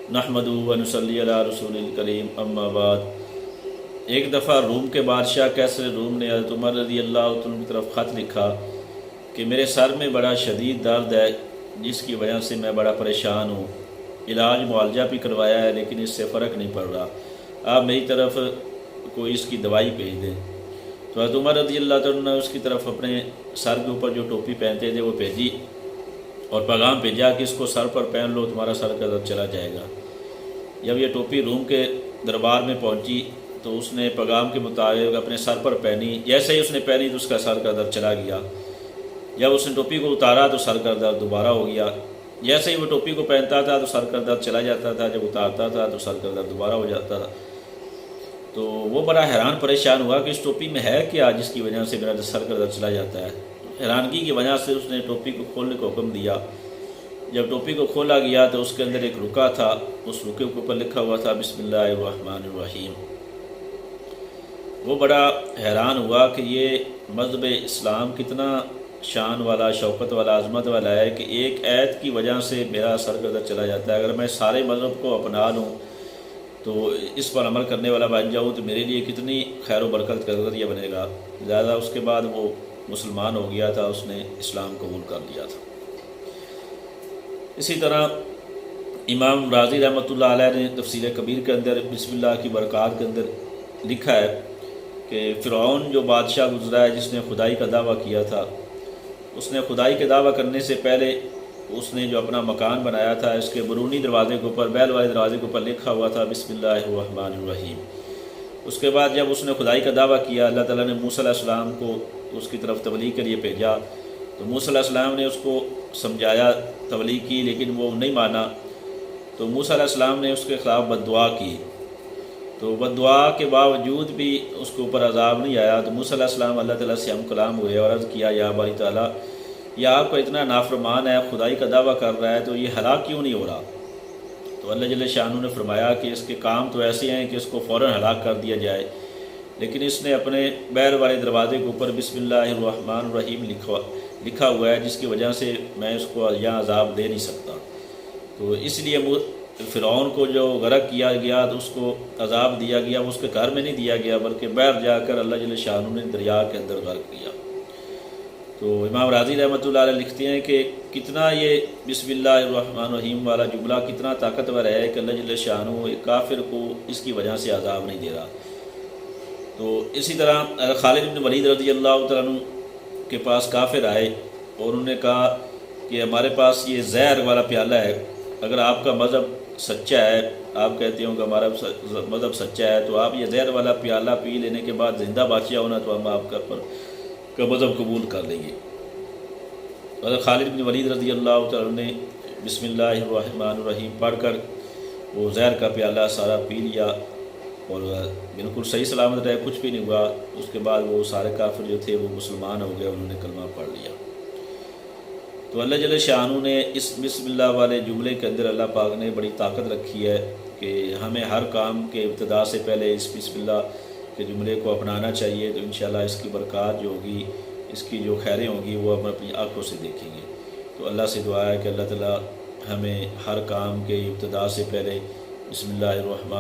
नहमदुहु व नुसल्ली अला रसूलिल करीम अम्मा बाद। एक दफ़ा रूम के बादशाह कैसर रूम ने हज़रत उमर रज़ी अल्लाह तआला की तरफ ख़त लिखा कि मेरे सर में बड़ा शदीद दर्द है, जिसकी वजह से मैं बड़ा परेशान हूँ। इलाज मुआलजा भी करवाया है लेकिन इससे फ़र्क नहीं पड़ रहा। आप मेरी तरफ कोई इसकी दवाई भेज दें। तो हज़रत उमर रज़ी अल्लाह तआला ने उसकी तरफ अपने सर के ऊपर जो टोपी पहनते थे वो भेजी और पैगाम भेजा कि इसको सर पर पहन लो, तुम्हारा सर का दर्द चला जाएगा। जब ये टोपी रूम के दरबार में पहुंची तो उसने पैगाम के मुताबिक अपने सर पर पहनी। जैसे ही उसने पहनी तो उसका सर का दर्द चला गया। जब उसने टोपी को उतारा तो सर का दर्द दोबारा हो गया। जैसे ही वो टोपी को पहनता था तो सर का दर्द चला जाता था, जब उतारता था तो सर का दर्द दोबारा हो जाता था। तो वो बड़ा हैरान परेशान हुआ कि इस टोपी में है क्या जिसकी वजह से मेरा सर का दर्द चला जाता है। हैरानगी की वजह से उसने टोपी को खोलने को हुक्म दिया। जब टोपी को खोला गया तो उसके अंदर एक रुका था, उस रुके के ऊपर लिखा हुआ था बिस्मिल्लाहिर्रहमानिर्रहीम। वो बड़ा हैरान हुआ कि ये मज़हब इस्लाम कितना शान वाला, शौकत वाला, अज़मत वाला है कि एक ऐत की वजह से मेरा सर का दर्द चला जाता है। अगर मैं सारे मज़हब को अपना लूँ तो इस पर अमल करने वाला बन जाऊँ तो मेरे लिए कितनी खैर व बरकत का ज़रिया बनेगा। ज़्यादा उसके बाद वो मुसलमान हो गया था, उसने इस्लाम कबूल कर लिया था। इसी तरह इमाम राज़ी रहमतुल्लाह अलैह ने तफसीर कबीर के अंदर बिस्मिल्लाह की बरक़ात के अंदर लिखा है कि फ़िरऔन जो बादशाह गुज़रा है जिसने खुदाई का दावा किया था, उसने खुदाई के दावा करने से पहले उसने जो अपना मकान बनाया था इसके बरूनी दरवाज़े के ऊपर, बैल वाले दरवाज़े के ऊपर लिखा हुआ था बिस्मिल्लाहिर्रहमानिर्रहीम। उसके बाद जब उसने खुदाई का दावा किया, अल्लाह ताला ने मूसा अलैहिस्सलाम को उसकी तरफ तबलीग के लिए भेजा। तो मूसा अलैहिस्सलाम ने उसको समझाया, तबलीग की, लेकिन वो नहीं माना। तो मूसा अलैहिस्सलाम ने उसके ख़िलाफ़ बद्दुआ की। तो बद्दुआ के बावजूद भी उसके ऊपर अज़ाब नहीं आया। तो मूसा अलैहिस्सलाम अल्लाह ताला से हम कलाम हुए और अर्ज़ किया, या बारी ताला, या आपका इतना नाफरमान है, खुदाई का दावा कर रहा है, तो ये हलाक क्यों नहीं हो रहा। तो अल्लाह जल्ल शानू ने फरमाया कि इसके काम तो ऐसे हैं कि इसको फ़ौरन हलाक कर दिया जाए, लेकिन इसने अपने बैर वाले दरवाज़े के ऊपर बिस्मिल्लाहिर्रहमानिर्रहीम लिखा हुआ है, जिसकी वजह से मैं इसको यहाँ अज़ाब दे नहीं सकता। तो इसलिए फ़िरऔन को जो गर्क किया गया तो उसको अज़ाब दिया गया, वो उसके घर में नहीं दिया गया बल्कि बाहर जाकर अल्लाह जल्ल शानू ने दरिया के अंदर गर्क किया। तो इमाम राज़ी रहमतुल्लाह अलैह लिखते हैं कि कितना ये बिस्मिल्लाहिर्रहमानिर्रहीम वाला जुमला कितना ताकतवर है कि अल्लाह जल्ल शानू एक काफिर को इसकी वजह से अज़ाब नहीं दे रहा। तो इसी तरह खालिद इब्न वलीद रज़ी अल्लाह तआला अन्हु के पास काफिर आए और उन्होंने कहा कि हमारे पास ये ज़हर वाला प्याला है, अगर आपका मज़हब सच्चा है, आप कहते हो कि हमारा मज़हब सच्चा है, तो आप ये ज़हर वाला प्याला पी लेने के बाद ज़िंदा बादशाह होना तो हम आपका का मज़हब कबूल कर लेंगे। और खालिद बिन वलीद रज़ी अल्लाह तआला ने बिस्मिल्लाहिर्रहमानिर्रहीम पढ़कर वो ज़हर का प्याला सारा पी लिया और बिल्कुल सही सलामत रहे, कुछ भी नहीं हुआ। उसके बाद वो सारे काफिर जो थे वो मुसलमान हो गए, उन्होंने कलमा पढ़ लिया। तो अल्लाह जल्ल शानू ने इस बिस्मिल्लाह वाले जुमले के अंदर अल्लाह पाक ने बड़ी ताकत रखी है कि हमें हर काम के इब्तिदा से पहले इस बिस्मिल्लाह के जुमले को अपनाना चाहिए। तो इंशाअल्लाह इसकी बरक़ात जो होगी, इसकी जो खैरें होंगी वो हम अपनी आँखों से देखेंगे। तो अल्लाह से दुआ है कि अल्लाह ताला हमें हर काम के इब्तिदा से पहले बिस्मिल्लाहिर्रहमानिर्रहीम